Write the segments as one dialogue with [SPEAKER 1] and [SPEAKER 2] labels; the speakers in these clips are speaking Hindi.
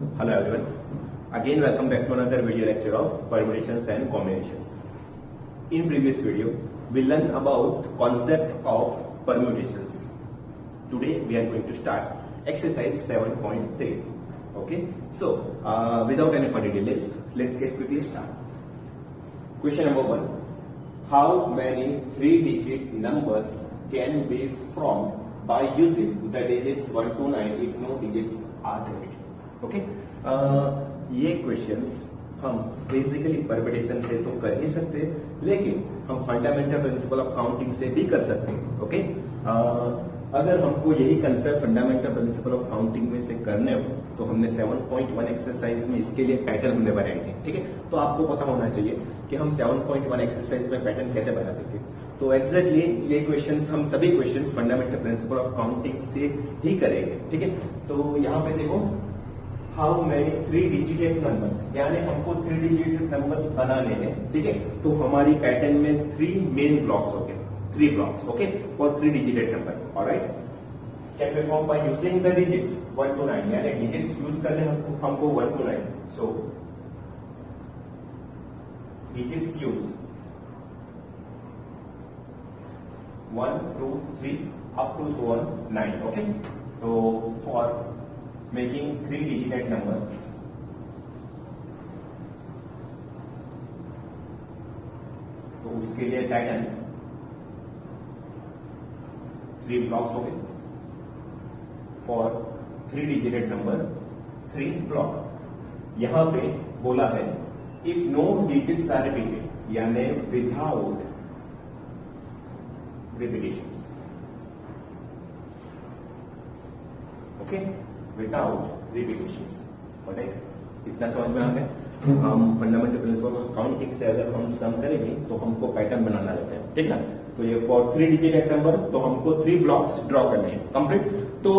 [SPEAKER 1] Hello everyone. Again welcome back to another video lecture of permutations and combinations. In previous video we learned about concept of permutations. Today we are going to start exercise 7.3. Okay. So without any further delays, let's get quickly started. Question number 1. How many 3-digit numbers can be formed by using the digits 1 to 9 if no digits are repeated? Okay ये क्वेश्चंस हम बेसिकली परम्यूटेशन से तो कर ही सकते हैं, लेकिन हम फंडामेंटल प्रिंसिपल ऑफ काउंटिंग से भी कर सकते हैं. ओके अगर हमको यही concept fundamental principle of counting में से करने हो तो हमने 7.1 एक्सरसाइज में इसके लिए पैटर्न हमने बनाए थे. ठीक है, तो आपको पता होना चाहिए कि हम 7.1 एक्सरसाइज में पैटर्न कैसे बनाते थे. तो एग्जैक्टली ये क्वेश्चंस हम सभी questions fundamental principle of counting से ही करेंगे. ठीक है, तो यहाँ पे देखो हाउ मैनी 3-डिजिटेड नंबर्स, यानी हमको 3-डिजिटेड नंबर्स बनाने हैं. ठीक है, तो हमारी पैटर्न में 3 मेन ब्लॉक्स होंगे, 3 ब्लॉक्स. ओके, फॉर 3-डिजिटेड number. Alright, can be form by using the digits 1 to 9, यानी डिजिट्स यूज करने हमको 1 to 9. So digits use 1 2 3 up to so on 9. Okay, तो फॉर making 3-digit number, तो उसके लिए पैटर्न 3 ब्लॉक्स हो गए. For 3-digit number 3 block. यहां पे बोला है if no digits are repeated, यानी without repetition. Okay, without repetitions. इतना समझ में आ गया. हम फंडामेंटल प्रिंसिपल ऑफ काउंटिंग से अगर हम सम करेंगे तो हमको पैटर्न बनाना रहता है. ठीक है, तो ये फॉर 3-digit नंबर तो हमको 3 ब्लॉक्स ड्रॉ करने हैं. कंप्लीट. तो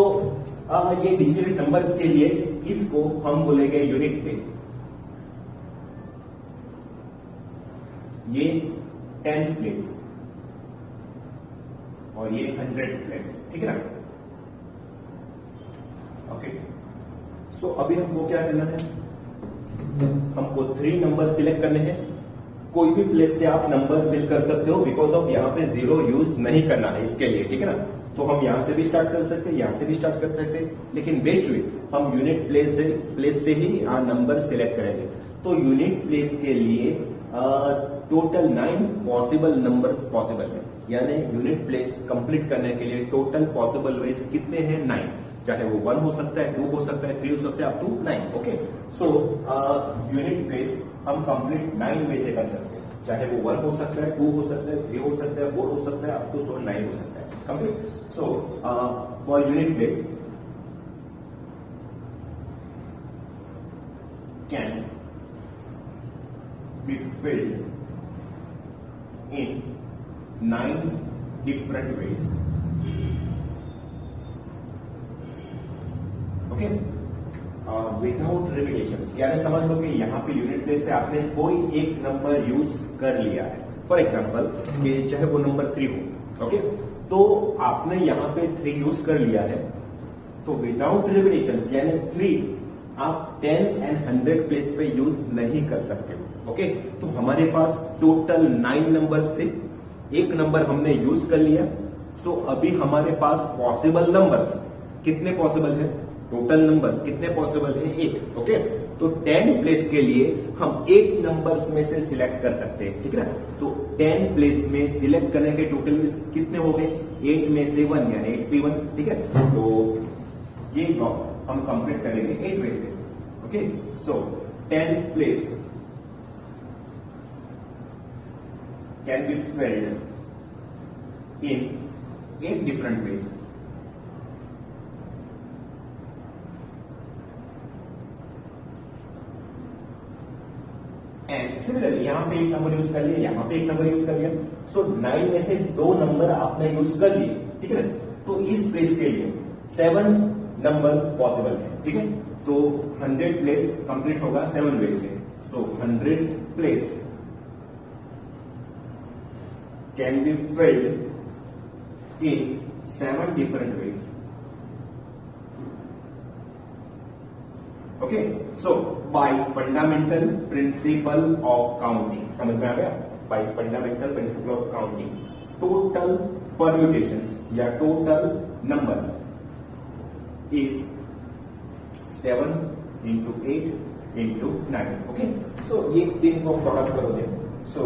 [SPEAKER 1] ये डिजिट नंबर्स के लिए इसको हम बोलेंगे यूनिट प्लेस. ये 10th प्लेस और ये 100th प्लेस. ठीक है ना. ओके, सो अभी हमको क्या करना है, हमको 3 नंबर सिलेक्ट करने हैं. कोई भी प्लेस से आप नंबर फिल कर सकते हो, बिकॉज ऑफ यहाँ पे 0 यूज नहीं करना है इसके लिए. ठीक है ना, तो हम यहां से भी स्टार्ट कर सकते हैं, यहां से भी स्टार्ट कर सकते हैं, लेकिन बेस्ट वे हम यूनिट प्लेस से ही नंबर सिलेक्ट करेंगे. तो यूनिट प्लेस के लिए टोटल 9 पॉसिबल नंबर्स पॉसिबल है, यानी यूनिट प्लेस कंप्लीट करने के लिए टोटल पॉसिबल वेज कितने हैं? 9. चाहे वो 1 हो सकता है, 2 हो सकता है, 3 हो सकता है, up to 9. Okay, so unit place हम कंप्लीट 9 वे से कर सकते हैं. चाहे वो 1 हो सकता है, 2 हो सकता है, 3 हो सकता है, 4 हो सकता है, अप टू 9 हो सकता है. Complete. So for unit place can be filled in 9 different ways. Okay, without repetitions, यानी समझ लो कि यहाँ पे यूनिट प्लेस पे आपने कोई एक नंबर यूज कर लिया है. फॉर एग्जांपल कि चाहे वो नंबर 3 हो. ओके, तो आपने यहाँ पे 3 यूज कर लिया है, तो विदाउट रिपीटेशंस यानी 3 आप 10 and 100 प्लेस पे यूज नहीं कर सकते हो. ओके, तो हमारे पास टोटल 9 नंबर्स थे, एक नंबर हमने यूज कर लिया. सो अभी हमारे पास पॉसिबल नंबर्स कितने पॉसिबल है? टोटल नंबर्स कितने पॉसिबल है? 8. ओके, तो 10 प्लेस के लिए हम 8 नंबर्स में से सिलेक्ट कर सकते हैं. ठीक है ना, तो 10 प्लेस में सिलेक्ट करने के टोटल कितने हो गए? 8 में से 1, यानी 8p1. ठीक है, तो ये ब्लॉक हम कंप्लीट करेंगे 8 वे से. Okay, so 10th place can be filled in 8 different ways. And similarly यहाँ पे एक नंबर यूज कर लिया, यहाँ पे एक नंबर यूज कर लिया. सो 9 में से 2 नंबर आपने यूज कर लिए. ठीक है, तो इस प्लेस के लिए 7 नंबर्स पॉसिबल है. ठीक है, तो 100 प्लेस कंप्लीट होगा 7 वे से. So 100 place can be filled in 7 different ways. Okay, so by fundamental principle of counting, समझ में आ गया? By fundamental principle of counting, total permutations या total numbers is 7 into 8 into 9. Okay, so ये तीन को प्रोडक्ट करोगे, सो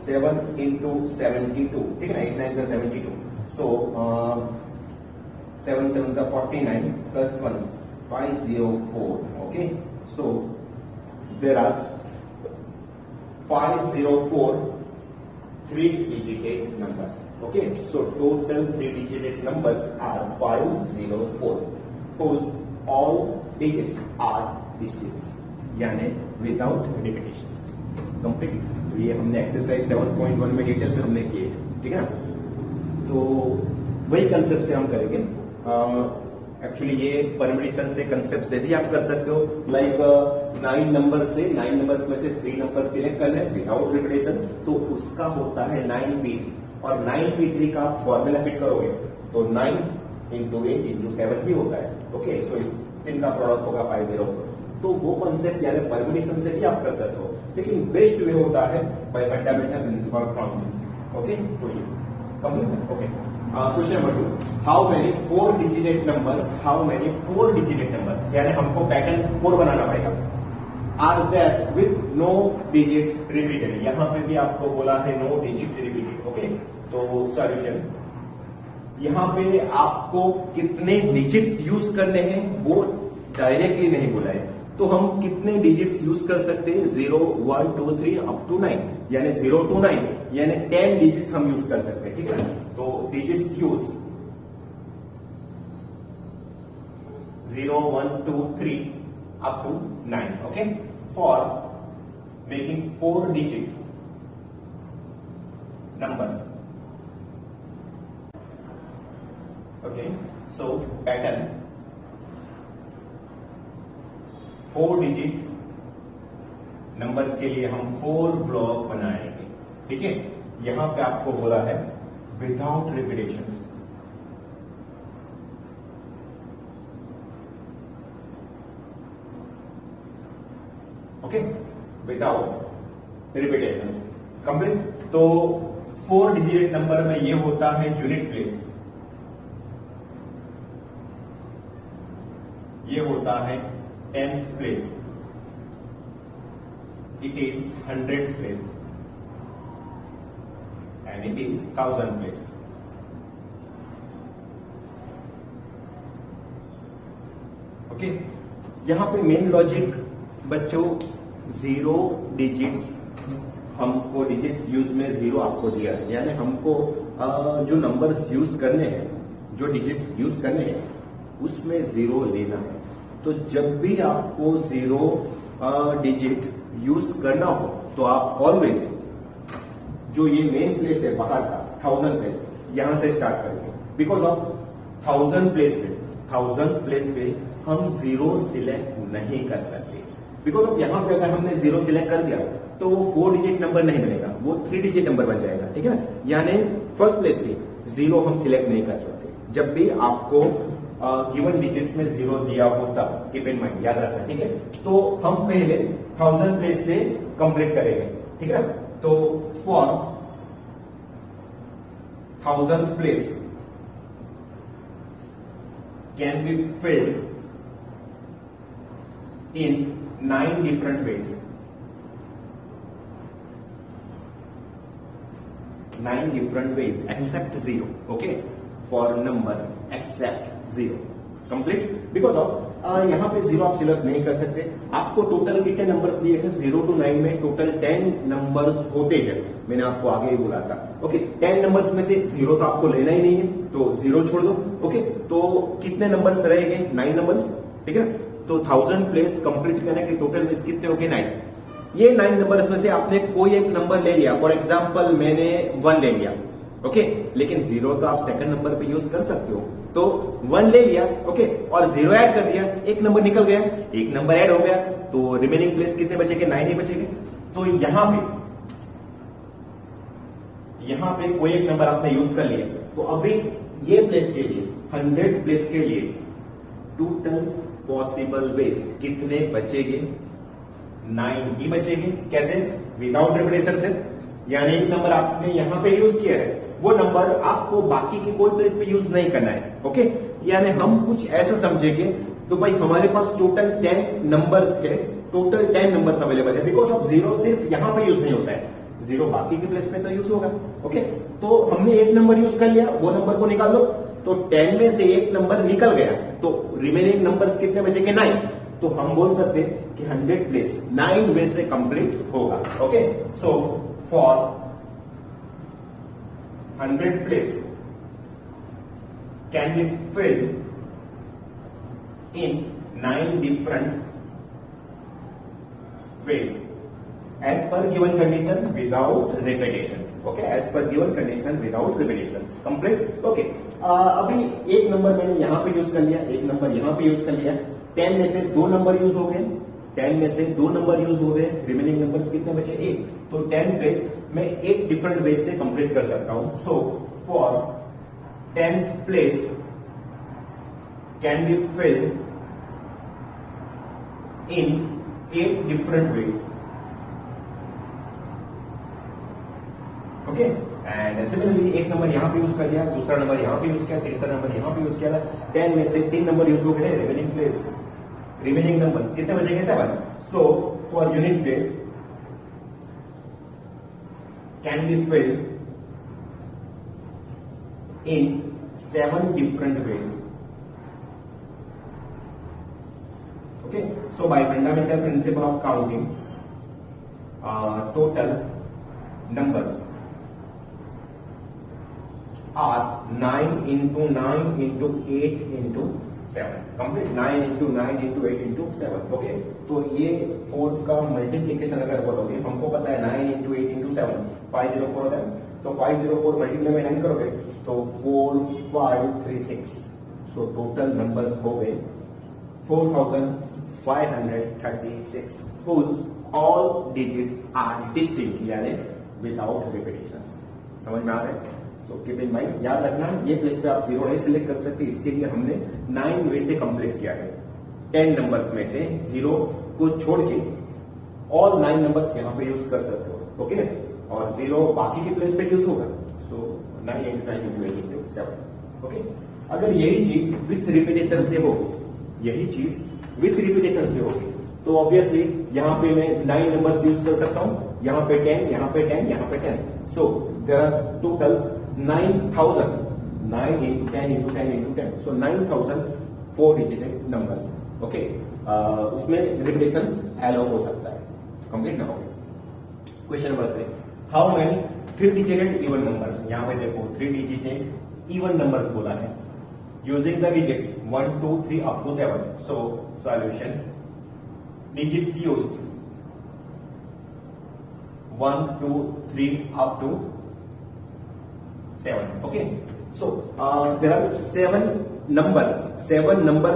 [SPEAKER 1] 7 into 72, ठीक है ना, 8 9 का 72, सो 7 7 का 49 plus 1 504. Okay, so there are 504 3-digit numbers. Okay, so total 3-digit numbers are 504 whose all digits are these digits, यानी without repetitions. Complete. तो ये हमने एक्सरसाइज 7.1 में डिटेल में हमने किए, ठीक है ना? तो वही कंसेप्ट से हम करेंगे. एक्चुअली ये परम्यूटेशन से कंसेप्ट से भी आप कर सकते हो, लाइक 9 नंबर से 9 नंबर्स में से 3 नंबर सिलेक्ट कर लें विदाउट रिपीटेशन, तो उसका होता है 9p3, और 9p3 का आप फॉर्मूला फिट करोगे तो 9 into 8 into 7 भी होता है. ओके, सो इनका प्रोडक्ट होगा 504. तो वो कंसेप्ट यानी परम्यूटेशन से भी आप कर सकते हो, लेकिन बेस्ट वे होता है by fundamental principle of counting. Okay, तो ये कंप्लीट है. Okay, question number 2, how many 4-digit numbers, how many 4-digit numbers, यानी हमको पैटर्न 4 बनाना पड़ेगा, are there with no digits repeated. यहां पे भी आपको बोला है नो डिजिट रिपीटेड. ओके, तो सॉल्यूशन, यहां पे आपको कितने डिजिट्स यूज करने हैं वो डायरेक्टली नहीं बोला है, तो हम कितने डिजिट्स यूज कर सकते हैं? 0 1 2 3 अप टू 9, यानी 0 to 9 यानी 10 डिजिट्स हम यूज कर सकते हैं, ठीक है? तो digits use 0 1 2 3 up to 9. Okay, for making 4-digit numbers. Okay, so pattern 4-digit numbers के लिए हम 4 ब्लॉक बनाएंगे, ठीक है? यहां पे आपको बोला है without repetitions. Okay, without repetitions. Complete. तो 4-digit नंबर में ये होता है यूनिट प्लेस, ये होता है 10th place, it is 100th place and it is 1000th place. Okay, यहां पे मेन लॉजिक बच्चों 0 डिजिट्स, हमको डिजिट्स यूज में 0 आपको दिया है, यानी हमको जो नंबर्स यूज करने हैं, जो डिजिट यूज करने हैं उसमें 0 लेना है. तो जब भी आपको 0 डिजिट यूज करना हो तो आप ऑलवेज जो ये मेन प्लेस है बाहर का 1000 प्लेस, यहां से स्टार्ट करेंगे, बिकॉज ऑफ 1000 प्लेस पे हम 0 सिलेक्ट नहीं कर सकते, बिकॉज ऑफ यहां पे अगर हमने 0 सिलेक्ट कर दिया तो वो 4-digit नंबर नहीं बनेगा, वो 3-digit नंबर बन जाएगा, ठीक है? यानी फर्स्ट प्लेस पे 0 हम सिलेक्ट नहीं कर सकते. जब भी आपको गिवन डिजिट्स में 0 दिया होता, कीप इन माइंड, याद रखना, ठीक है? तो हम पहले 1000 प्लेस से कंप्लीट करेंगे, ठीक है? तो for 1000th place can be filled in 9 different ways. 9 different ways except 0. Okay, for number except 0. Complete. Because of यहाँ पे 0 आप सिलेक्ट नहीं कर सकते. आपको टोटल कितने नंबर्स दिए हैं? 0 to 9 में टोटल 10 नंबर्स होते हैं, मैंने आपको आगे ही बोला था. ओके, 10 नंबर्स में से 0 तो आपको लेना ही नहीं है, तो 0 छोड़ दो. ओके, तो कितने नंबर्स रहेंगे? 9 नंबर्स, ठीक है? तो 1000 प्लेस कंप्लीट करने के टोटल में कितने हो गए? 9. ये 9 नंबर्स में से आपने कोई एक नंबर ले लिया, फॉर एग्जाम्पल मैंने 1 ले लिया, ओके, लेकिन 0 तो आप सेकंड नंबर पे यूज कर सकते हो, तो 1 ले लिया, ओके, और 0 ऐड कर दिया, एक नंबर निकल गया, एक नंबर ऐड हो गया, तो रिमेनिंग प्लेस कितने बचेंगे? 9 ही बचेंगे. तो यहां पे कोई एक नंबर आपने यूज कर लिया, तो अभी ये प्लेस के लिए 100 प्लेस के लिए टोटल पॉसिबल वेज कितने बचेंगे? 9 ही बचेंगे। कैसे? विदाउट रिपीटेशन से, यानी एक नंबर आपने यहां पे यूज किया है, वो नंबर आपको बाकी के कोई प्लेस पे यूज नहीं करना है। ओके, यानी हम कुछ ऐसा समझेंगे, तो भाई हमारे पास टोटल 10 नंबर्स के टोटल 10 नंबर्स अवेलेबल है, बिकॉज ऑफ जीरो सिर्फ यहां पे यूज नहीं होता है, जीरो बाकी के प्लेस में तो यूज होगा। ओके, तो हमने एक नंबर यूज कर लिया, वो नंबर को निकाल दो, तो 10 में से एक नंबर निकल गया, तो रिमेनिंग नंबर्स कितने बचेंगे? 9। तो हम बोल सकते हैं कि 100 प्लेस 9 वे से कंप्लीट होगा। Okay, so for 100 place can be field in 9 different ways as per given condition without repetitions. Okay, as per given condition without repetitions. Complete. Okay, अभी एक नंबर मैंने यहां पे यूज कर लिया, एक नंबर यहां पे यूज कर लिया, 10 में से 2 नंबर यूज हो गए, 10 में से 2 नंबर यूज हो गए, रिमेनिंग नंबर्स कितने बचे? 1। तो 10 प्लेस मैं 8 डिफरेंट वेज से कंप्लीट कर सकता हूं। So for 10th place can be filled in 8 different ways. Okay, and similarly एक नंबर यहाँ पे यूज कर लिया, दूसरा नंबर यहाँ पे यूज किया, तीसरा नंबर यहाँ पे यूज किया, 10 में से 3 नंबर यूज हो गए, रिमेनिंग नंबर्स कितने बचेंगे? 7। So for unit place can be filled in 7 different ways. Okay, so by fundamental principle of counting, total numbers are 9 into 9 into 8 into 7. Complete 9 into 9 into 8 into 7. Okay, तो ये 4 का मल्टीप्लीकेशन अगर बोलोगे, हमको पता है 9 into 8 into 7 504 होता है, तो 504 मल्टीप्लाई में 9 करोगे तो 4536। सो टोटल नंबर्स हो गए 4536 whose all digits are distinct, यानी without repetitions। समझ में आ रहा है? सो कीप इन माइंड, याद रखना ये प्लेस पे आप 0 नहीं सिलेक्ट कर सकते, इसके लिए हमने 9 वे से कंप्लीट किया है। 10 नंबर्स में से 0 को छोड़ के ऑल 9 नंबर्स यहाँ पे यूज कर सकते हो। ओके, और 0 बाकी के प्लेस पे यूज होगा। सो 9 into 9 into 8 into 7। ओके, अगर यही चीज विथ रिपीटेशन से हो, यही चीज विथ रिपीटेशन से होगी, तो ऑब्वियसली यहाँ पे मैं 9 नंबर्स यूज कर सकता हूँ, यहाँ पे 10, यहाँ पे 10, यहाँ पे 10। So there are total 9000, 9 into 10 into 10 into 10, so 9000 4 डिजिटेड numbers. Okay, उसमें रिपीटेशंस एलो हो सकता है। कंप्लीट ना हो गया। Question number 3, how many 3 डिजिटेड even numbers? यहाँ पे देखो 3 डिजिटेड इवन नंबर्स बोला है, using the digits 1 2 3 up to 7. So solution, digits used 1 2 3 up to 7. Okay, so there are 7 numbers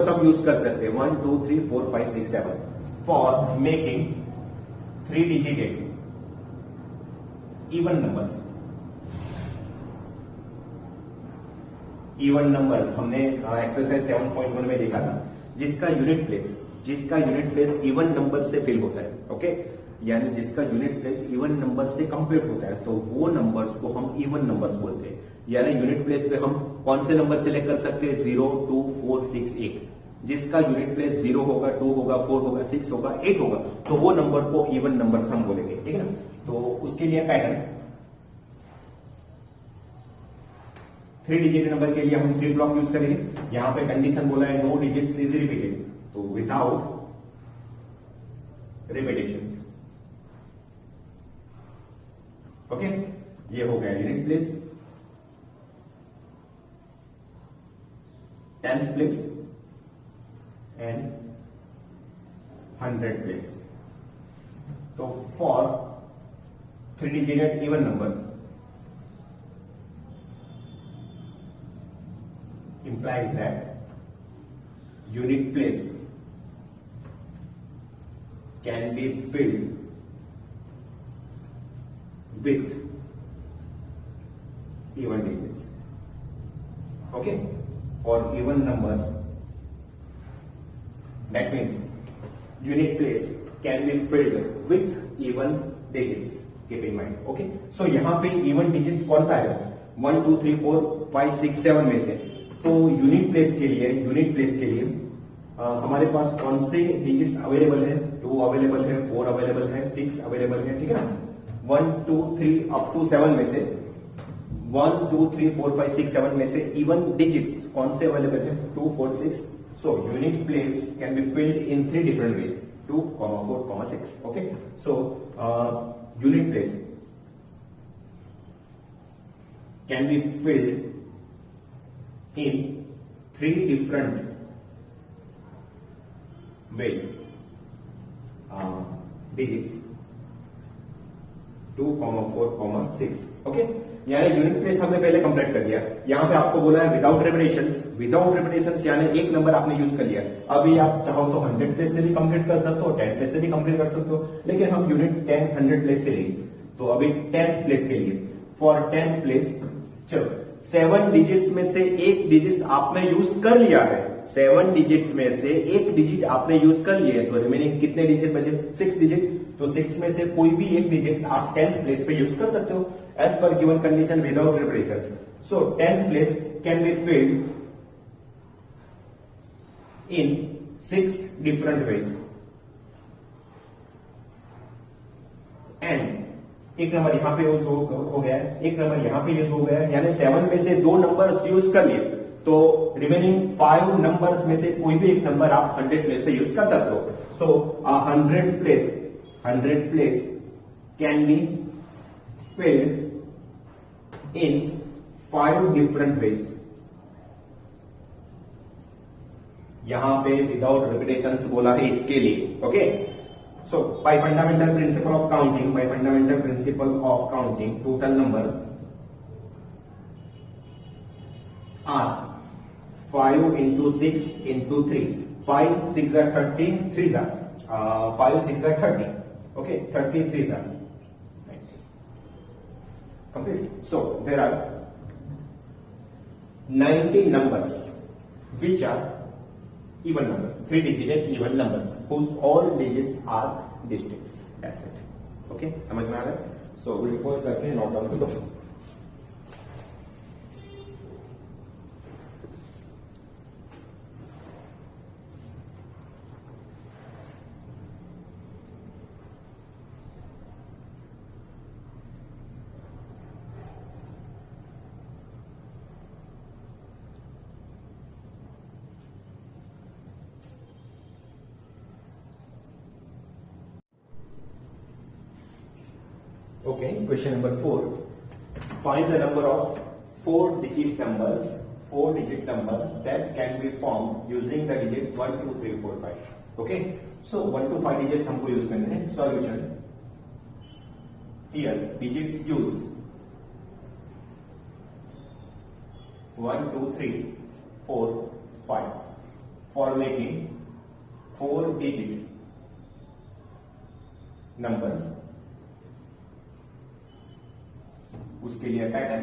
[SPEAKER 1] हम यूज कर सकते हैं, 1 2 3 4 5 6 7 for making 3 digit even numbers। Even numbers हमने एक्सरसाइज 7.1 में देखा था, जिसका यूनिट प्लेस इवन नंबर से फिल होता है। ओके, यानी जिसका यूनिट प्लेस इवन नंबर से कंप्लीट होता है, तो वो नंबर्स को हम इवन नंबर्स बोलते हैं। यानी यूनिट प्लेस पे हम कौन से नंबर सिलेक्ट कर सकते हैं? 0 2 4 6 8। जिसका यूनिट प्लेस 0 होगा, 2 होगा, 4 होगा, 6 होगा, 8 होगा, तो वो नंबर को इवन नंबर्स हम बोलेंगे। ठीक है ना? तो उसके लिए पैटर्न 3 डिजिट नंबर के लिए हम 3 ब्लॉक यूज करेंगे। यहां पे कंडीशन बोला है नो डिजिट्स इज रिपीटेड, तो विदाउट रिपीटेशंस। ओके, ये हो गया unit place, 10th place and 100 place. तो for 3 digit even number implies that unit place can be filled with even digits. Okay, for even numbers That means unit place can be filled with even digits. Keep in mind. Okay. So यहाँ पे even digits कौन सा है? 1, 2, 3, 4, 5, 6, 7 में से. तो यूनिट प्लेस के लिए हमारे पास कौन से डिजिट्स अवेलेबल है? 2 अवेलेबल है, 4 अवेलेबल है, 6 अवेलेबल है. ठीक है ना? 1, 2, 3 अप टू 7 में से 1, 2, 3, 4, 5, 6, 7 में से इवन डिजिट्स कौन से अवेलेबल है? 2, 4, 6. So unit place can be filled in 3 different ways: 2, 4, 6. Okay. So unit place can be filled in 3 different ways. Digits 2, 4, 6. Okay, यानी यूनिट प्लेस हमने पहले कंप्लीट कर दिया. यहाँ पे आपको बोला है विदाउट रिपीटेशंस यानी एक नंबर आपने यूज कर लिया. अभी आप चाहो तो 100 प्लेस से भी कंप्लीट कर सकते हो, 10 प्लेस से भी कंप्लीट कर सकते हो, लेकिन हम यूनिट 10 100 प्लेस से लेंगे. तो अभी 10th प्लेस के लिए फॉर 10th प्लेस चलो 7 डिजिट्स में से एक डिजिट आपने यूज कर लिया है. 7 डिजिट में से एक डिजिट आपने यूज कर लिया है, तो रिमेनिंग कितने डिजिट बचे? 6 डिजिट. तो 6 में से कोई भी एक डिजिट आप 10th प्लेस पे यूज कर सकते हो एज पर given condition without repetitions. So 10th place can be filled in 6 different ways. And एक नंबर यहां पे यूज हो गया है, एक नंबर यहां पे यूज हो गया है, यानी 7 में से 2 नंबर्स यूज कर लिए. तो रिमेनिंग 5 नंबर्स में से कोई भी एक नंबर आप 100 प्लेस पे यूज कर सकते हो. सो 100 place can be filled in 5 different veg. यहां पे विदाउट रिपीटेशंस बोला है इसके लिए. Okay. So, by fundamental principle of counting, total numbers are 5 into 6 into 3. 5, 6 are 30, 3 are 5, 6 are 30. Okay, 30, 3 are 90. Complete. So, there are 90 numbers which are even numbers, 3-digit even numbers whose all digits are distincts. That's it. Okay, समझ में आ रहा है? So we'll first करके note down करो. Okay, question number 4. Find the number of 4-digit numbers that can be formed using the digits 1, 2, 3, 4, 5. Okay, so 1 to 5 digits हमको यूज करने हैं. Solution. Here digits use 1, 2, 3, 4, 5 for making 4-digit numbers. उसके लिए पैटर्न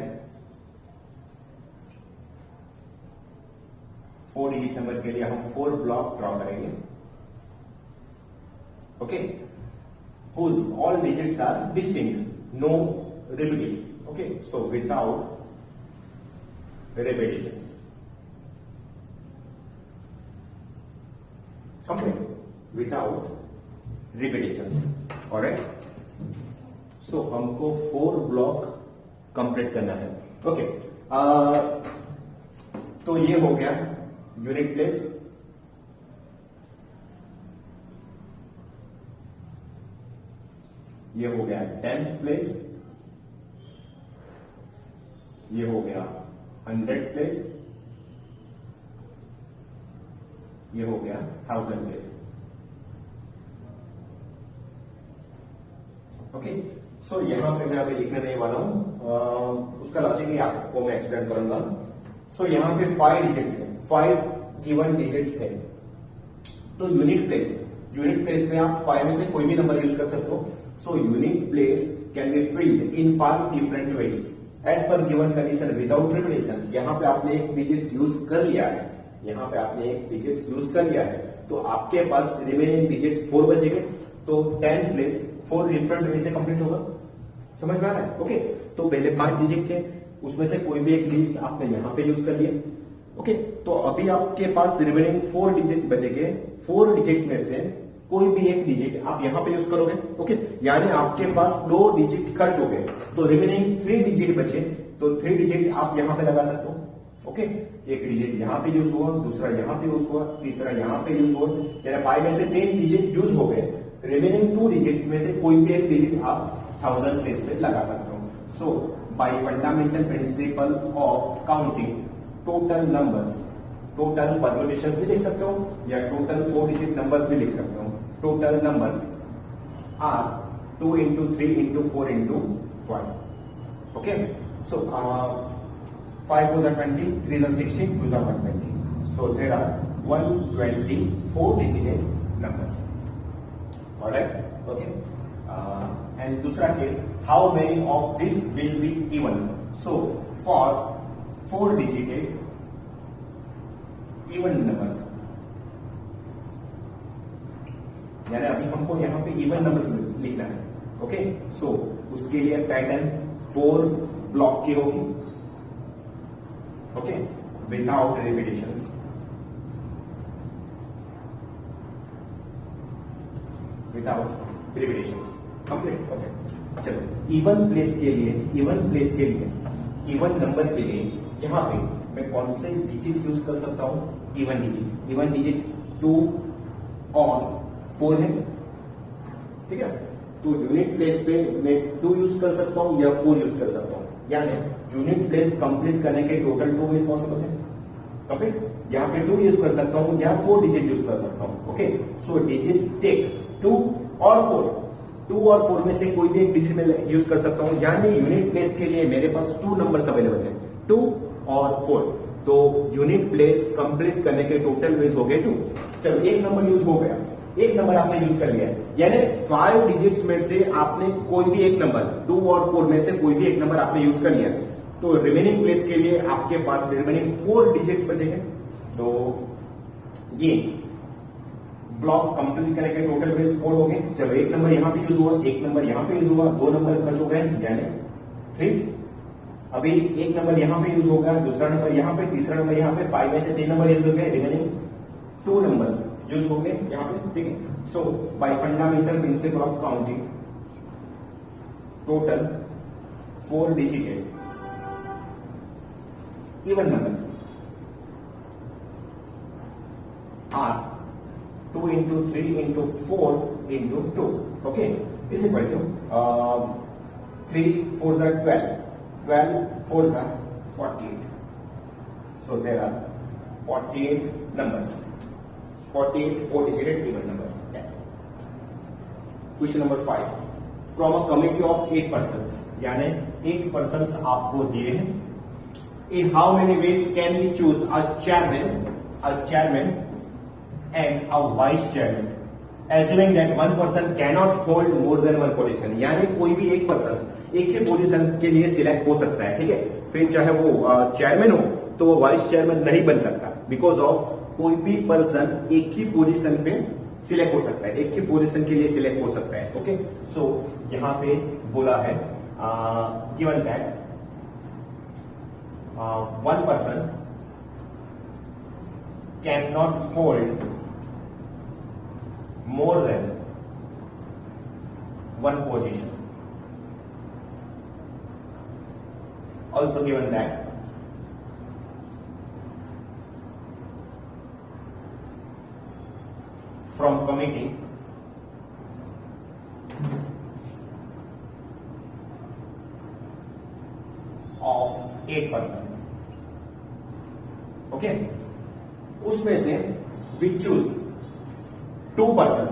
[SPEAKER 1] 4 डिजिट नंबर के लिए हम 4 ब्लॉक ड्रॉ करेंगे. Okay, whose all digits are distinct, no repeat. Okay, so without repetitions. Complete. Without repetitions. Alright. So हमको 4 ब्लॉक कंप्लीट करना है. ओके, तो ये हो गया यूनिट प्लेस. ये हो गया 10th प्लेस. ये हो गया 100 प्लेस. ये हो गया 1000 प्लेस. ओके, सो यहां पे मैं अभी लिखने नहीं वाला हूं, उसका लॉजिक ही आपको मैं एक्सप्लेन करूंगा. सो यहां पे 5 डिजिट्स है, 5 गिवन डिजिट्स है. तो यूनिट प्लेस में आप 5 में से कोई भी नंबर यूज कर सकते हो. So unit place can be filled in 5 different ways as पर गिवन कंडीशन विदाउट रिपीटेशंस. यहां पे आपने एक डिजिट्स यूज कर लिया है, यहाँ पे आपने एक डिजिट यूज कर लिया है, तो आपके पास रिमेनिंग डिजिट्स 4 बचेंगे, तो 10 प्लेस 4 डिफरेंट वे से कंप्लीट होगा। समझ में आ रहा है? ओके, तो पहले 5 डिजिट थे, उसमें से कोई भी एक डिजिट आपने यहाँ पे यूज कर लिया। ओके, तो अभी आपके पास रिमेनिंग 4 डिजिट बचेंगे, 4 डिजिट में से कोई भी एक डिजिट आप यहाँ पे यूज करोगे। ओके, यानी आपके पास 2 डिजिट खर्च हो गए, तो रिमेनिंग 3 डिजिट बचे, तो 3 डिजिट आप यहाँ पे लगा सकते हो। ओके, एक डिजिट यहाँ पे यूज हुआ, दूसरा यहाँ पे यूज हुआ, तीसरा यहाँ पे यूज हुआ, यानी 5 में से 10 डिजिट यूज हो गए। रिमेनिंग 2 डिजिट्स में से कोई भी एक डिजिट आप 1000 प्लेस पे लगा सकते हो। So by fundamental principle of counting, total numbers, total permutations भी लिख सकते हो या टोटल 4 डिजिट नंबर्स भी लिख सकते हो। Total numbers are 2 into 3 into 4 into 1. Okay, so 5 2 are 20, 3 are 16, 2 are 120. So there are 124 digit numbers. Alright, okay. And दूसरा case, how many of this will be even? So for 4 digit even numbers, यानी अभी हमको यहाँ पे इवन नंबर्स लिखना है। ओके, सो उसके लिए पैटर्न 4 ब्लॉक की होगी। Okay, without repetitions, without repetitions, complete. Okay, चलो इवन प्लेस के लिए, इवन प्लेस के लिए, इवन नंबर के लिए यहाँ पे मैं कौन से डिजिट यूज कर सकता हूँ? इवन डिजिट 2 और 4 है, ठीक है। तो यूनिट प्लेस पे मैं 2 यूज कर सकता हूं या 4 यूज कर सकता हूं, यानी यूनिट प्लेस कंप्लीट करने के टोटल 2 वेज पॉसिबल है। कंप्लीट, यहाँ पे 2 यूज कर सकता हूं या 4 डिजिट यूज कर सकता हूं। ओके, सो डिजिट्स टेक 2 और 4, 2 और 4 में से कोई भी एक डिजिट में यूज कर सकता हूं, यानी यूनिट प्लेस के लिए मेरे पास 2 नंबर्स अवेलेबल है, 2 और 4। तो यूनिट प्लेस कंप्लीट करने के टोटल वेज हो गए 2। चलो एक नंबर यूज हो गया, एक नंबर आपने यूज कर लिया है, यानी 5 डिजिट्स में से आपने कोई भी एक नंबर, 2 और 4 में से कोई भी एक नंबर आपने यूज कर लिया, तो रिमेनिंग प्लेस के लिए आपके पास रिमेनिंग 4 डिजिट्स बचेंगे। तो ये ब्लॉक कंप्लीट करने के टोटल वेज 4 हो गए। चलो एक नंबर यहाँ पे यूज हुआ, एक नंबर यहाँ पे यूज हुआ, 2 नंबर खर्च हो गए, यानी 3। अभी एक नंबर यहाँ पे यूज होगा, दूसरा नंबर यहाँ पे, तीसरा नंबर यहाँ पे, 5 में से 3 नंबर यूज हो गए, रिमेनिंग 2 नंबर्स यूज हो गए यहाँ पे, ठीक है। So by fundamental principle of counting, total 4 digit even numbers are 2 into 3 into 4 into 2. Okay, is equal to 3 4s are 12, 12 4s are 48. So there are 48 numbers. 48 4-digit even numbers. Yes. Question number 5. From a committee of 8 persons, यानी 8 persons आपको दिए हैं. In how many ways can we choose a chairman and a vice chairman? Assuming that one person cannot hold more than one position, यानी कोई भी एक पर्सन एक ही पोजीशन के लिए सिलेक्ट हो सकता है, ठीक है. फिर चाहे वो चेयरमैन हो तो वो वाइस चेयरमैन नहीं बन सकता, बिकॉज ऑफ कोई भी पर्सन एक ही पोजीशन पे सिलेक्ट हो सकता है, एक ही पोजीशन के लिए सिलेक्ट हो सकता है. ओके, सो यहाँ पे बोला है given that one person cannot hold more than one position. Also given that from committee of 8 persons. Okay, उसमें से we choose 2 person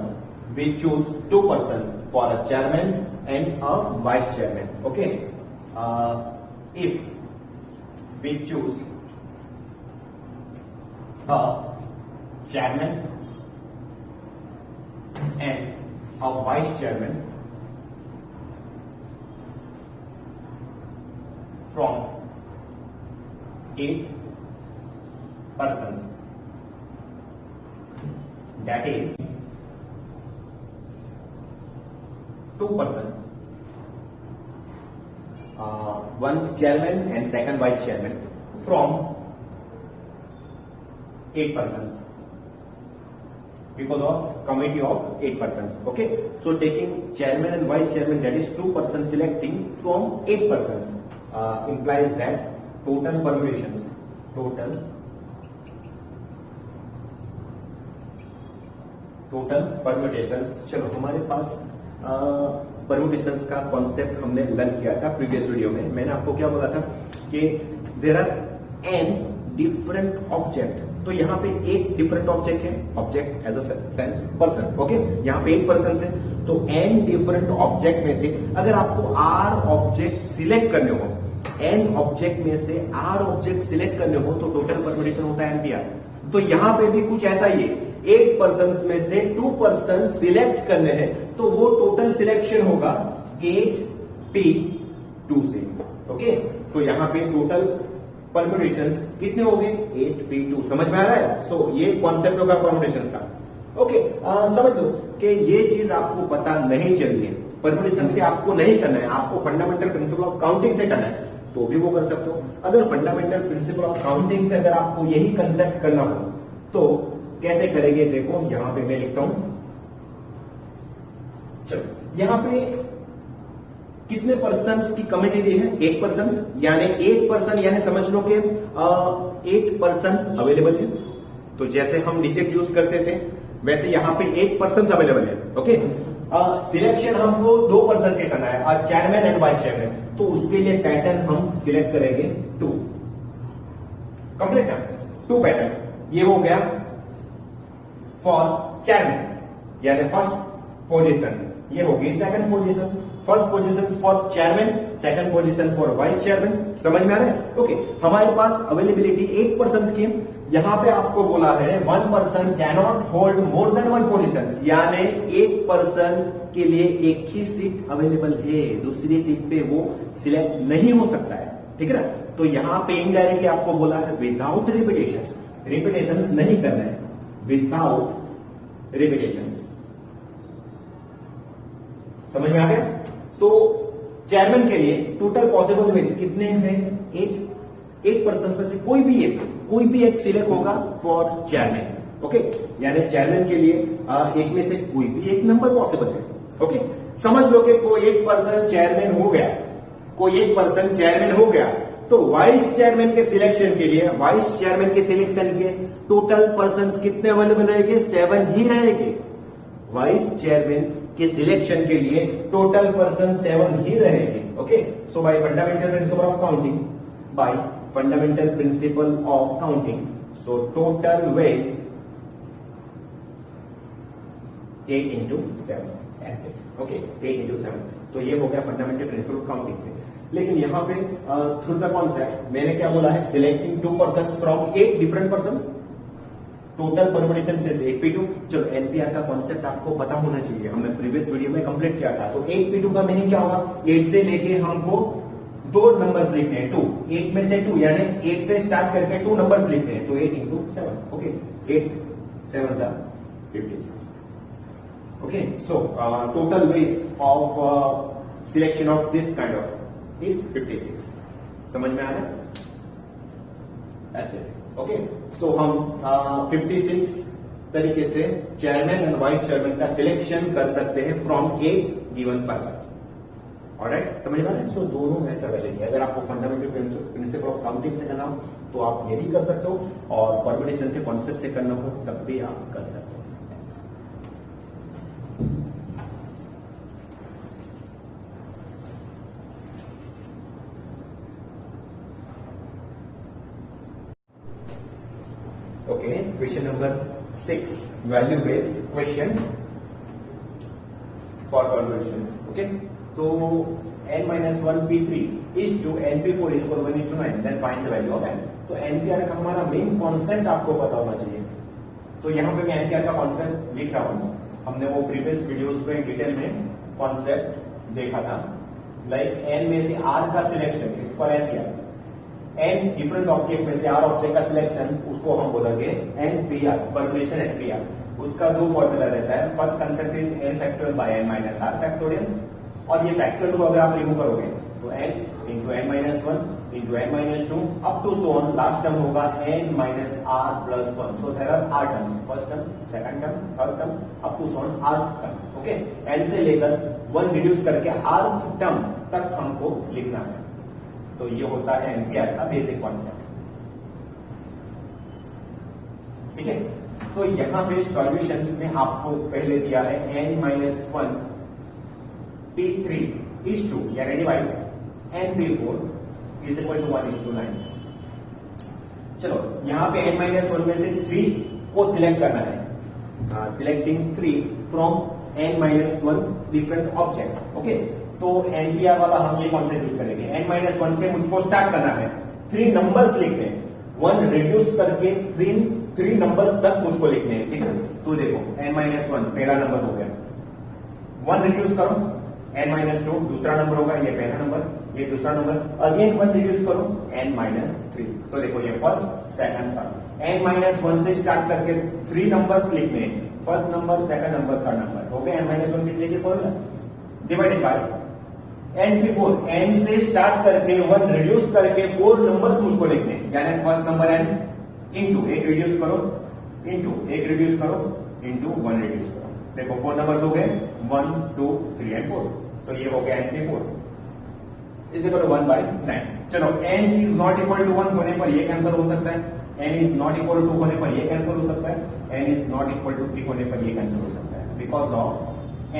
[SPEAKER 1] for a chairman and a vice chairman. Okay, if we choose a chairman and a vice chairman from 8 persons, that is 2%. One chairman and second vice chairman from 8 persons because of committee of 8 persons. Okay, so taking chairman and vice chairman, that is 2 persons selecting from 8 persons, implies that total permutations, चलो हमारे पास परम्यूटेशंस का कॉन्सेप्ट हमने लर्न किया था प्रीवियस वीडियो में। मैंने आपको क्या बोला था कि there are n different object, तो यहाँ पे एक डिफरेंट ऑब्जेक्ट है, object as a sense person. Okay, यहाँ पे 8 पर्सन है, तो n डिफरेंट ऑब्जेक्ट में से अगर आपको r ऑब्जेक्ट सिलेक्ट करने हो, n ऑब्जेक्ट में से r ऑब्जेक्ट सिलेक्ट करने हो, तो टोटल परम्यूटेशन होता है npr। तो यहाँ पे भी कुछ ऐसा ही है, 8 पर्सन में से 2 पर्सन सिलेक्ट करने हैं, तो वो टोटल सिलेक्शन होगा 8p2 से। ओके, तो यहाँ पे टोटल परम्यूटेशंस कितने हो गए? 8p2। समझ में आ रहा है? सो ये कॉन्सेप्ट होगा परम्यूटेशंस का। ओके, समझ लो कि ये चीज आपको पता नहीं चली है, परम्यूटेशन से आपको नहीं करना है, आपको फंडामेंटल प्रिंसिपल ऑफ काउंटिंग से करना है, तो भी वो कर सकते हो। अगर फंडामेंटल प्रिंसिपल ऑफ काउंटिंग से अगर आपको यही कंसेप्ट करना हो तो कैसे करेंगे? देखो यहां पे मैं लिखता हूं, चलो यहां पे कितने पर्सन्स की कमिटी दी है? 8 पर्सन्स, यानी 8 पर्सन, यानी समझ लो कि 8 पर्सन्स अवेलेबल है। तो जैसे हम डिजिट यूज करते थे वैसे यहां पे 8 पर्सन्स अवेलेबल है। ओके, सिलेक्शन हमको 2 पर्सन के करना है, चेयरमैन एंड वाइस चेयरमैन, तो उसके लिए पैटर्न हम सिलेक्ट करेंगे 2। कंप्लीट है 2 पैटर्न। ये हो गया फॉर चेयरमैन, यानी फर्स्ट पोजीशन, ये होगी second position. First position for chairman, second position for vice chairman. समझ में आ रहा है? ओके, हमारे पास अवेलेबिलिटी 8 पर्सन की, यहां पे आपको बोला है 1 person cannot hold more than 1 position, यानी 1 पर्सन के लिए एक ही सीट अवेलेबल है, दूसरी सीट पे वो सिलेक्ट नहीं हो सकता है। ठीक है ना? तो यहां पे इनडायरेक्टली आपको बोला है विदाउट रिपीटेशन नहीं करना है, विदाउट रिपीटेशन। समझ में आ गया? तो चेयरमैन के लिए टोटल पॉसिबल वेज कितने हैं? 8 पर्सन में से कोई भी एक सिलेक्ट होगा फॉर चेयरमैन। ओके, यानी चेयरमैन के लिए एक में से कोई भी एक नंबर पॉसिबल है। ओके, समझ लो कि कोई एक पर्सन चेयरमैन हो गया, तो वाइस चेयरमैन के सिलेक्शन के लिए, वाइस चेयरमैन के सिलेक्शन के टोटल पर्सन कितने अवेलेबल रहेंगे? 7 ही रहेंगे। वाइस चेयरमैन के सिलेक्शन के लिए टोटल पर्सन 7 ही रहेंगे। Okay, so by fundamental principle of counting, so total ways 8 into 7। Okay, 8 into 7, तो ये हो गया फंडामेंटल प्रिंसिपल ऑफ काउंटिंग से। लेकिन यहां पे थ्रू द कॉन्सेप्ट मैंने क्या बोला है? Selecting 2 person from 8 different person, total permutation से 8p2। चलो एनपीआर का कॉन्सेप्ट आपको पता होना चाहिए, हमने प्रीवियस वीडियो में कंप्लीट किया था। तो 8p2 का मीनिंग क्या होगा? 8 से लेके हमको 2 नंबर्स लिखने हैं, 2, 8 में से 2, यानी 8 से स्टार्ट करके 2 नंबर्स लिखने हैं, तो 8 into 7। Okay, 8 7s are 56। Okay, so total ways of selection of this kind of is 56। समझ में आ रहा है? That's it. ओके, सो हम 56 तरीके से चेयरमैन एंड वाइस चेयरमैन का सिलेक्शन कर सकते हैं फ्रॉम 8 गिवन पर्सन्स। ऑलराइट, समझ में आ रहा है? सो दोनों मेथड अवेलेबल है। अगर आपको फंडामेंटल प्रिंसिपल ऑफ काउंटिंग से करना हो तो आप ये भी कर सकते हो, और परम्यूटेशन के कॉन्सेप्ट से करना हो तब भी आप कर सकते हो। Okay, question number 6, value based question for permutations. Okay, तो n-1 p3 is to np4 is equal 1 is to 9, then find the value of n। तो npr का हमारा मेन कॉन्सेप्ट आपको पता होना चाहिए। तो यहाँ पे मैं npr का कॉन्सेप्ट लिख रहा हूँ, हमने वो प्रीवियस वीडियोस में डिटेल में कॉन्सेप्ट देखा था। लाइक n में से r का selection, it's called npr। N different object में से आर ऑब्जेक्ट का सिलेक्शन, उसको हम बोलेंगे एनपीआर, परम्यूटेशन एनपीआर। उसका दो फॉर्मूला रहता है, first concept is N factorial by N minus are factorial, और ये फैक्टोरियल को अगर आप रिमूव करोगे तो N into N minus one into N minus two up to so on, last term होगा N minus are plus one. So there are R terms, first term, second term, third term, up to so on rth term. Okay, N से लेकर वन रिड्यूस करके आर्थ टर्म तक हमको लिखना है। तो ये होता है एनपीआर का बेसिक कॉन्सेप्ट। ठीक है, तो यहां पे सॉल्यूशंस में आपको पहले दिया है n minus one P3 is 2, यानी divide NP4 is equal to 1 is to 9। चलो यहां पे n माइनस वन में से 3 को सिलेक्ट करना है, selecting 3 from n minus one different object. Okay, तो एनपीआर वाला हम ये कॉन्सेप्ट यूज करेंगे। n माइनस वन से मुझको स्टार्ट करना है, 3 नंबर्स लिखने हैं, 1 रिड्यूस करके 3 नंबर्स तक मुझको लिखने हैं। ठीक है, तो देखो n माइनस वन पहला नंबर हो गया, 1 रिड्यूस करो n माइनस टू दूसरा नंबर होगा, ये पहला नंबर, ये दूसरा नंबर, अगेन 1 रिड्यूस करो n माइनस थ्री। तो देखो ये first second third, n minus one से स्टार्ट करके 3 नंबर्स लिखने हैं, first number, second number, third number. हो गया n माइनस वन कितने की formula, divided by NP4, n से स्टार्ट करके 1 रिड्यूस करके 4 नंबर्स मुझको लिखने हैं, यानी फर्स्ट नंबर n इंटू एक रिड्यूस करो, इंटू एक रिड्यूस करो, इंटू 1 रिड्यूस करो। देखो 4 नंबर्स हो गए, 1 2 3 एंड 4। तो ये हो गया NP4 is equal to 1 bye 9। चलो n is not equal to 1 होने पर ये कैंसिल हो सकता है, n is not equal to 2 होने पर ये कैंसिल हो सकता है, n is not equal to 3 होने पर ये कैंसिल हो सकता है, because of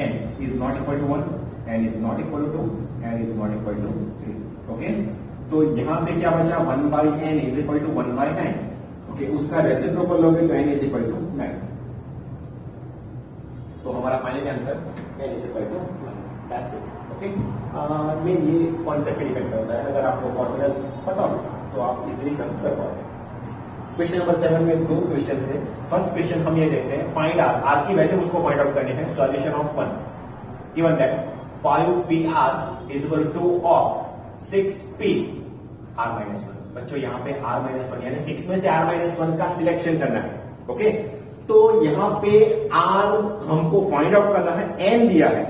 [SPEAKER 1] n is not equal to 1, n is not equal to 2, n is not equal to 3। Okay, तो यहां पे क्या बचा, 1 by n is equal to 1 by 9। Okay, उसका रेसिप्रोकल लोगे तो n is equal to 9। तो हमारा final answer n is equal to 9। That's it. Okay, में ये कॉन्सेप्ट पे डिपेंड करता है, अगर आपको फॉर्मूला पता हो तो आप इजीली सम कर पाओगे। क्वेश्चन नंबर 7 में 2 क्वेश्चन है। फर्स्ट क्वेश्चन हम ये देखते हैं, फाइंड आर की वैल्यू मुझको फाइंड आउट करनी है, solution of 1 given that 5PR is equal to of 6P R minus 1। बच्चों यहाँ पे R minus 1 यानी 6 में से R minus 1 का सिलेक्शन करना है। ओके, तो यहाँ पे R हमको फाइंड आउट करना है, n दिया है,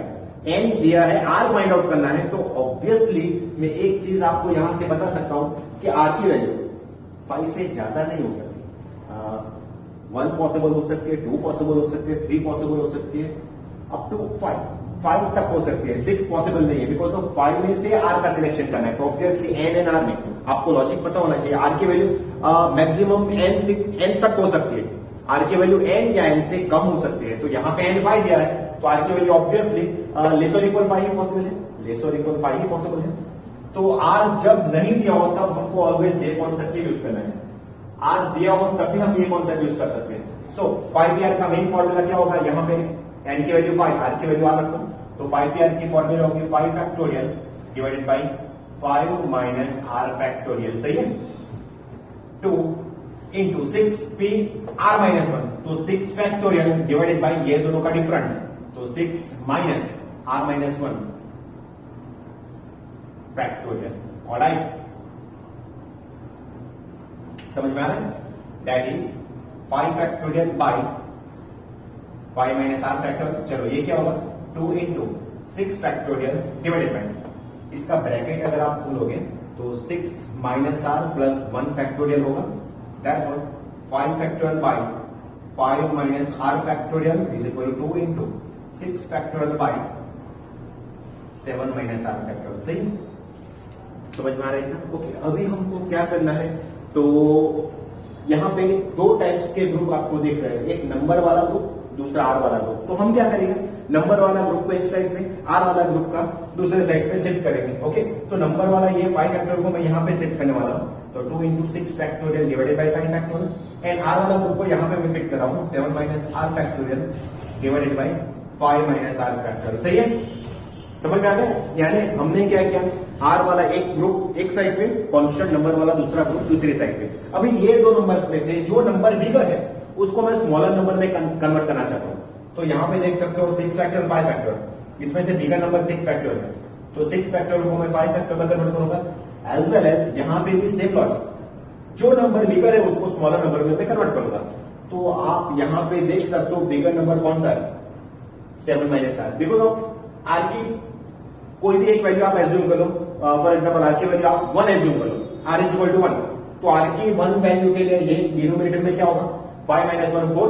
[SPEAKER 1] n दिया है, R फाइंड आउट करना है। तो ऑब्वियसली मैं एक चीज आपको यहां से बता सकता हूं कि R की वैल्यू 5 से ज्यादा नहीं हो सकती, 1 पॉसिबल हो सकती है, 2 पॉसिबल हो सकती है, 3 पॉसिबल हो सकती है, अप टू 5 तक हो सकती है, 6 पॉसिबल नहीं है, बिकॉज ऑफ 5 में से R का सिलेक्शन करना है। तो ऑब्वियसली n एंड R में आपको लॉजिक पता होना चाहिए, R की वैल्यू मैक्सिमम n तक हो सकती है, R की वैल्यू n या n से कम हो सकती है। तो यहाँ पे n 5 दिया है, तो R की वैल्यू ऑब्वियसली लेस और इक्वल 5 ही पॉसिबल है, लेस और इक्वल 5 ही पॉसिबल है। तो R जब नहीं दिया हो तब हमको ऑलवेज ये कॉन्सेप्ट यूज करना है, R दिया हो तब भी हम ये कॉन्सेप्ट यूज कर सकते हैं। सो 5PR का मेन फॉर्मूला क्या होगा, यहाँ पे n की वैल्यू 5, R की वैल्यू R रखो, तो 5PR की फॉर्मूला होगी 5 factorial divided bye 5 minus R factorial, सही है, 2 इंटू 6P R माइनस 1, तो 6 फैक्टोरियल डिवाइडेड बाय ये दोनों का डिफरेंस, तो 6 minus R minus 1 factorial. Alright, समझ में आ रहा है, that is 5 factorial by 5 minus R factorial. चलो ये क्या होगा, 2 इंटू 6 फैक्टोरियल डिवाइडेड बाय, इसका ब्रैकेट अगर आप खोलोगे तो 6 माइनस R प्लस 1 फैक्टोरियल होगा, therefore 5 factorial by 5 minus R factorial is equal to 2 into 6 factorial by 7 minus R factorial. सही, समझ में आ रहा है ना। ओके, अभी हमको क्या करना है, तो यहाँ पे 2 टाइप्स के ग्रुप आपको दिख रहे हैं, एक नंबर वाला ग्रुप, दूसरा R वाला ग्रुप। तो हम क्या करेंगे, नंबर वाला ग्रुप को एक साइड पे, R वाला ग्रुप का दूसरे साइड पे शिफ्ट करेंगे। ओके, तो नंबर वाला ये 5 फैक्टोरियल को मैं यहाँ पे शिफ्ट करने वाला हूँ, तो 2 into 6 factorial divided bye 5 factorial, and R वाला ग्रुप को यहाँ पे मैं फिट कर रहा हूँ 7 minus R factorial divided bye 5 minus R factorial. सही है, समझ में आ गया। यानी हमने क्या किया, R वाला एक ग्रुप एक साइड पे, कांस्टेंट नंबर वाला दूसरा ग्रुप दूसरी साइड पे। अभी ये 2 नंबर्स में से जो नंबर बिगर है उसको मैं स्मॉलर नंबर में कन्वर्ट करना चाहता हूँ। तो यहाँ पे देख सकते हो 6 फैक्टोरियल 5 फैक्टोरियल, इसमें से बिगर नंबर 6 फैक्टोरियल है, तो 6 फैक्टोरियल को मैं 5 फैक्टोरियल में कन्वर्ट करूंगा, एज वेल एज यहाँ पे भी सेम लॉजिक, जो नंबर बिगर है उसको स्मॉलर नंबर में कन्वर्ट करूंगा। तो आप यहाँ पे देख सकते हो बिगर नंबर कौन सा है, 7 minus r, because of r की कोई भी एक वैल्यू आप एज्यूम कर लो, फॉर एग्जाम्पल आर की वैल्यू आप 1 एज्यूम कर लो, आर इज इक्वल टू 1, तो आर की 1 वैल्यू के लिए ये डिनोमिनेटर में क्या होगा, 5 माइनस 1 4,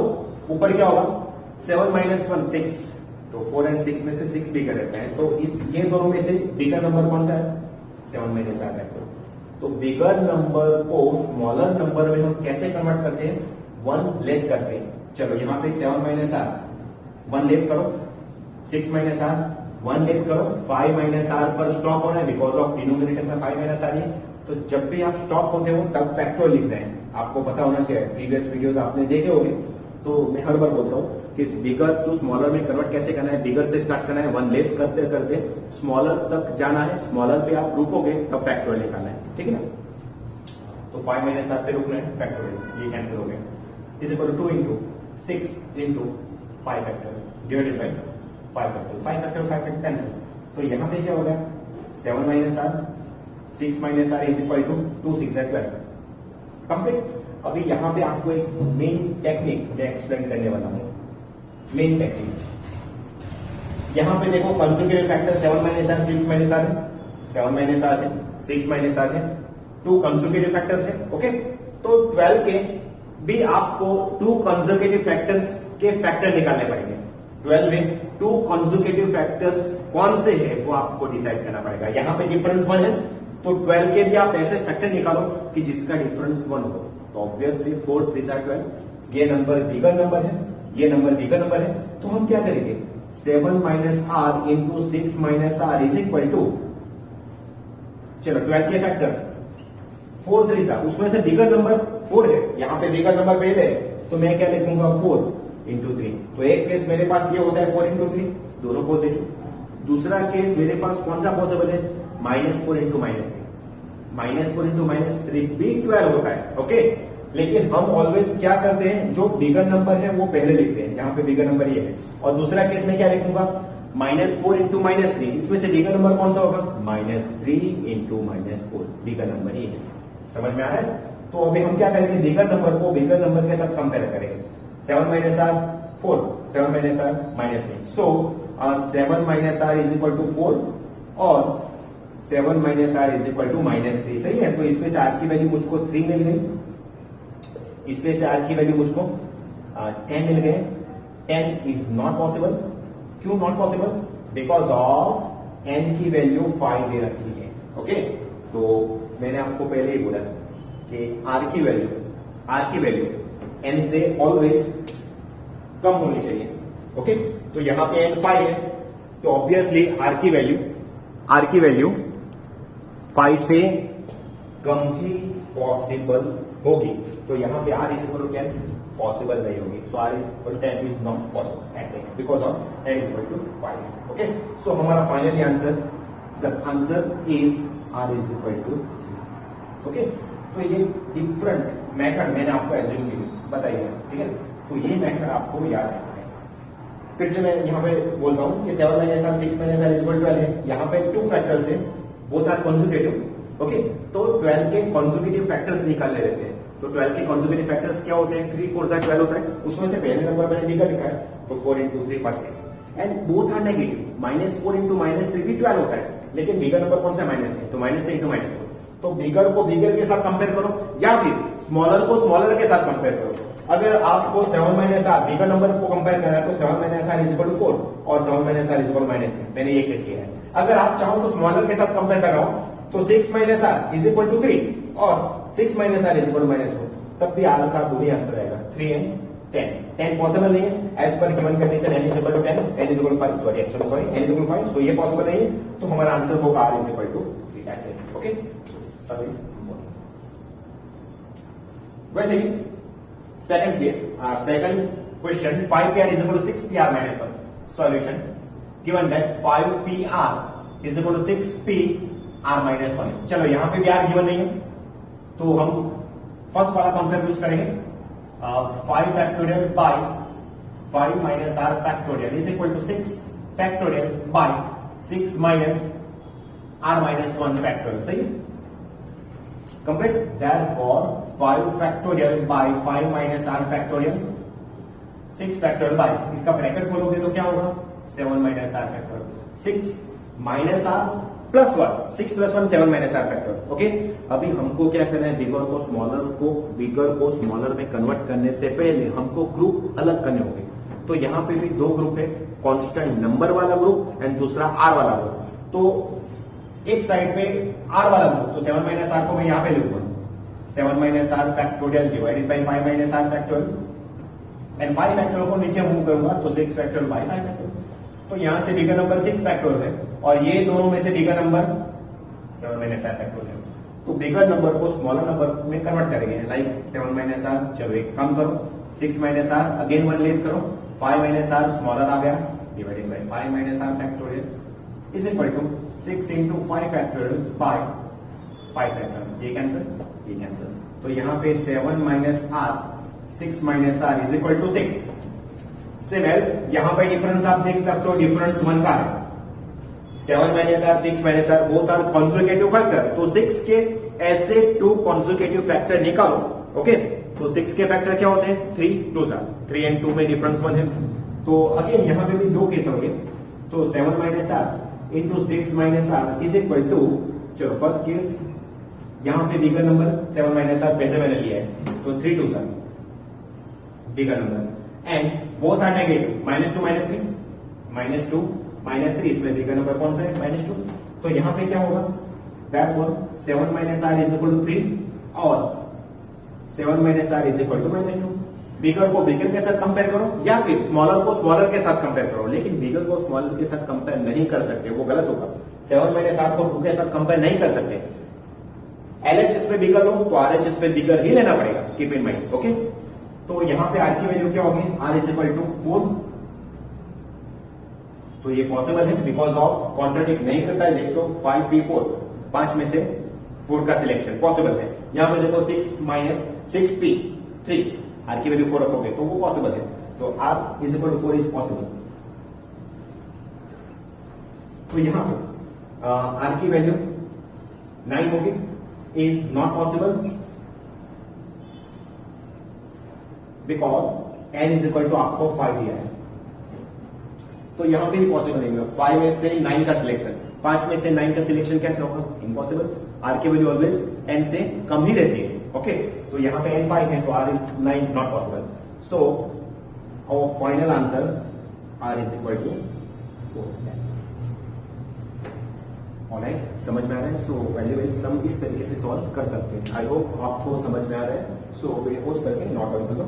[SPEAKER 1] ऊपर क्या होगा 7 माइनस 1 6, तो 4 एंड 6 में से 6 बिगर रहता है, तो इस ये दोनों में से बिगर नंबर कौन सा है, 7 माइनस आर फैक्टर। तो बिगर नंबर को स्मॉलर नंबर में हम कैसे कन्वर्ट करते हैं, 1 लेस करते हैं। चलो यहाँ पे 7 माइनस आर 1 लेस करो, 6 माइनस आर 1 लेस करो, 5 माइनस आर पर स्टॉप होना है बिकॉज ऑफ डिनोमिनेटर में 5 माइनस आर है। तो जब भी आप स्टॉप होते हो तब फैक्टर लिख रहे हैं, आपको पता होना चाहिए, प्रीवियस वीडियोस आपने देखे होंगे, तो मैं हर बार बोलता हूँ कि बिगर टू स्मॉलर में कन्वर्ट कैसे करना है, बिगर से स्टार्ट करना है, 1 लेस करते करते स्मॉलर तक जाना है, स्मॉलर पे आप रुकोगे तब फैक्टर निकालना है, ठीक है ना। तो 5 माइनस आर पे रुकना है, फैक्टर ये कैंसिल हो गया, is equal to 2 into 6 into 5 factor divided by 5 factor cancel. तो यहाँ पे क्या हो गया, 7 minus r 6 minus r is equal to 2 6 12 complete. अभी यहाँ पे आपको एक मेन टेक्निक मैं एक्सप्लेन करने वाला हूँ, मेन टेक्निक। यहाँ पे देखो consecutive factor 7 minus r 6 minus r है, 7 माइनस आर है 6 माइनस आर है, 2 कंसेक्यूटिव फैक्टर्स है, ओके। तो 12 के भी आपको 2 कंसेक्यूटिव फैक्टर्स के फैक्टर निकालने पड़ेंगे। 12 में 2 कंसेक्यूटिव फैक्टर्स कौन से है वो आपको डिसाइड करना पड़ेगा। यहाँ पे डिफरेंस 1 है, तो 12 के भी आप ऐसे फैक्टर निकालो कि जिसका डिफरेंस 1 हो। तो ऑब्वियसली 4 3 12, ये नंबर बिगर नंबर है, ये नंबर बिगर नंबर है, तो हम क्या करेंगे, 7 minus r into 6 minus r is equal to, चलो 12 के फैक्टर्स 4 3 उसमें से बिगर नंबर 4 है, यहाँ पे बिगर नंबर पहले है, तो मैं क्या लिखूंगा 4 इंटू 3। तो एक केस मेरे पास ये होता है 4 इंटू 3, दोनों पॉजिटिव। दूसरा केस मेरे पास कौन सा पॉसिबल है, -4 इंटू -3, -4 इंटू -3 भी 12 होता है, ओके। लेकिन हम ऑलवेज क्या करते हैं, जो बिगर नंबर है वो पहले लिखते हैं, यहाँ पे बिगर नंबर ये है। और दूसरा केस में क्या लिखूंगा, -4 इंटू -3, इसमें से बिगर नंबर कौन सा होगा, -3 इंटू -4, बिगर नंबर ये है। समझ में आ रहा है। तो अभी हम क्या करेंगे, बिगर नंबर को बिगर नंबर के साथ कंपेयर करेंगे। 7 minus r 4, 7 minus r -3, so 7 minus r is equal to 4 और 7 minus r is equal to -3, सही है। तो इसमें से आर की वैल्यू मुझको 3 मिल गई, इसमें से आर की वैल्यू मुझको 10 मिल गए। 10 इज नॉट पॉसिबल, क्यों not possible, because of n की वैल्यू 5 दे रखी है, ओके। तो मैंने आपको पहले ही बोला कि r की वैल्यू n से ऑलवेज कम होनी चाहिए, ओके। तो यहां पे n 5 है, तो ऑब्वियसली r की वैल्यू 5 से कम ही पॉसिबल होगी। तो यहां पे r is equal to 10 possible नहीं होगी, सो r is equal to 10 is not possible actually because of n is equal to 5, okay. सो हमारा finally answer, the answer is r is equal to 3, okay. तो ये डिफरेंट मेथड मैंने आपको एज्यूम की बताइए, ठीक है। तो ये मेथड आपको याद रखना है। फिर से मैं यहाँ पे बोलता हूँ कि 7 minus r 6 minus r is equal to 12 है, यहाँ पे 2 फैक्टर्स है, बोथ आर कंसेक्यूटिव, ओके। तो 12 के कंसेक्यूटिव फैक्टर्स निकालने रहते हैं। तो 12 के कंसेक्यूटिव फैक्टर्स क्या होते हैं, 3 4 12 होता है, उसमें से पहले नंबर मैंने लिखा है, तो 4 into 3 first case, and both are negative, -4 into -3 भी 12 होता है, लेकिन बिगर नंबर कौन सा, -3, तो -3 इंटू -4। तो बिगर को बिगर के साथ कंपेयर करो या फिर स्मॉलर को स्मॉलर के साथ कंपेयर करो। अगर आपको 7 माइनस आर बिगर नंबर को कंपेयर करना है तो 7 minus r is equal to 4 और 7 minus r is equal to -3, मैंने ये केस किया है। अगर आप चाहो तो स्मॉलर के साथ कंपेयर कर रहा हूं तो 6 minus r is equal to 3 और 6 minus r is equal to -4, तब भी आर का दो ही आंसर आएगा, 3 एंड 10। 10 पॉसिबल नहीं है एज पर given condition, n is equal to 10, n is equal to 5, sorry n is equal to 5, सो ये पॉसिबल नहीं है, तो हमारा आंसर होगा r is equal to 3, that's it, okay. सर्विस वैसे ही second case, second question, 5pr is equal to 6pr minus 1. Solution given that 5pr is equal to 6pr minus 1. चलो यहां पे भी r गिवन नहीं है, तो हम फर्स्ट वाला कॉन्सेप्ट यूज करेंगे, 5 factorial by 5 minus r factorial is equal to 6 factorial by 6 minus r minus 1 factorial, सही है। Complete, therefore 5 factorial by 5 minus are factorial 6 factorial by, इसका ब्रैकेट खोलोगे तो क्या होगा 7 minus are factorial 6 minus are plus 1, 6 plus 1 7 minus are factorial. Okay, अभी हमको क्या करना है, बिगर को स्मॉलर में कन्वर्ट करने से पहले हमको ग्रुप अलग करने होंगे। तो यहाँ पे भी दो ग्रुप है, कांस्टेंट नंबर वाला ग्रुप एंड दूसरा आर वाला ग्रुप। तो एक साइड पे आर वाला ग्रुप, तो 7 माइनस आर को मैं यहाँ पे लिखूंगा 7 minus are factorial divided by 5 minus are factorial and 5 factorial को नीचे मूव करूंगा तो 6 फैक्टोरियल बाई 5 फैक्टोरियल। तो यहां से बिगर नंबर 6 फैक्टोरियल है और ये दोनों में से bigger number 7 minus are factorial. तो बिगर नंबर को स्मॉलर नंबर में कन्वर्ट करेंगे, लाइक 7 माइनस आर, चलो एक कम करो, 6 माइनस आर अगेन 1 लेस करो, 5 माइनस आर स्मॉलर आ गया divided by 5 minus are factorial is equal to 6 into 5 factorial by 5 factorial. ये कैंसिल, तो यहाँ पे 7 minus r 6 minus r is equal to 6। Same else यहाँ पे डिफरेंस आप देख सकते हो, डिफरेंस 1 का है, 7 minus r 6 minus r both are conjugative factor. तो 6 के ऐसे 2 कॉन्जुगेटिव फैक्टर निकालो। ओके, तो 6 के फैक्टर क्या होते हैं 3 2 3 एंड 2 में डिफरेंस 1 है। तो अगेन यहाँ पे भी दो केस होंगे, तो 7 minus r into 6 minus r is equal to, चलो फर्स्ट केस यहाँ पे बिगर नंबर 7 माइनस आर पहले मैंने लिया है, तो 3 2 bigger number and both are negative, -2 -3 -2 -3, इसमें बिगर नंबर कौन सा है -2। तो यहाँ पे क्या होगा, therefore 7 minus r is equal to 3 और 7 minus r is equal to -2। Bigger को बिगर के साथ कंपेयर करो या फिर स्मॉलर को स्मॉलर के साथ कंपेयर करो, लेकिन बिगर को स्मॉलर के साथ कंपेयर नहीं कर सकते, वो गलत होगा। 7 माइनस आर को 2 के साथ कंपेयर नहीं कर सकते। LHS पे बिगर लो तो RHS पे बिगर ही लेना पड़ेगा, कीप इन माइंड। ओके, तो यहां पे आर की वैल्यू क्या होगी, आर इज इक्वल टू 4। तो ये पॉसिबल है बिकॉज ऑफ कॉन्ट्राडिक्ट नहीं करता है, देखो 5p4, 5 में से 4 का सिलेक्शन पॉसिबल है। यहां पे देखो 6 माइनस 6p3, आर की वैल्यू 4 रखोगे तो वो पॉसिबल है। तो r is equal to 4 is possible. तो यहां पे आर की वैल्यू 9 होगी, is not possible because n is equal to आपको 5 दिया है। तो यहां पे भी पॉसिबल नहीं है, 5 में से 9 का सिलेक्शन, 5 में से 9 का सिलेक्शन कैसे होगा, इम्पॉसिबल। आर की वैल्यू ऑलवेज n से कम ही रहती है। ओके, तो यहां पे n 5 है तो r is 9, not possible. So our final answer r is equal to 4। Alright, समझ में आ रहा है। सो वैल्यू वाइज सम इस तरीके से सॉल्व कर सकते हैं। आई होप आपको समझ में आ रहा है। सो वीडियो पोस्ट करके नोट डाउन कर लो।